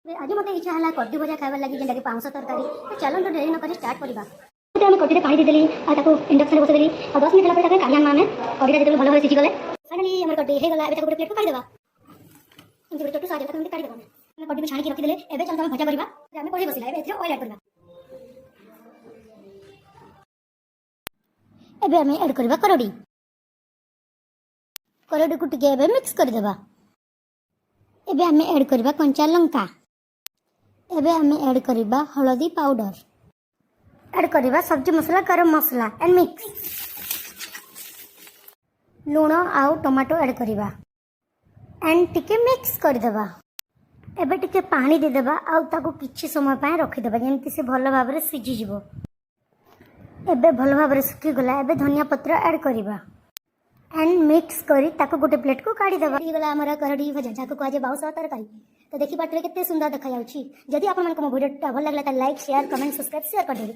आज मत इच्छा है कड्डी भजा खाइबार लगी जेनटा पाउंस तरकारी तो चलो डेरी न स्टार्ट करवा आम कड्डी पानी देदेली इंडक्शन बसदेली और 10 मिनट है काढ़ी आम कड्डीटा जो भल भाव सिझीगले फाइनाली आम कड्डी होगा गोटे प्लेट को काढ़ीदेवा एमती छोटू साइज काढ़ीदेवा कड्डी छाणी रखीदे एवं चलो भजा करवा आम कढ़ी बसला ऑयल ऐड करवा एबे आम ऐड करवा करडी करडी को टिके एबे मिक्स करदेवा एबे आम ऐड करवा कंचा लंका एबे आम ऐड करवा हळदी पाउडर ऐड करवा सब्जी मसला गरम मसला एंड मिक्स लूण आउ टमाटो ऐड करवा एंड टिके मिक्स करदेवा एबे टिके पानी देदेवा आउ ताको किछि समय पय रखिदेवा जेमति से भल भाव रे सिझी जिवो एबे भल भाव रे सुखी गला एबे धनिया पत्र ऐड करवा एंड मिक्स करी ताको गोटे प्लेट को काढ़ी देवा गला हमर करडी भजा जाको कहे बाउस तरकारी तो देखि पाटरे केते सुंदर देखा जाउछि जदि आपन मन को वीडियो भल लागला त like share comment subscribe share कर देबे।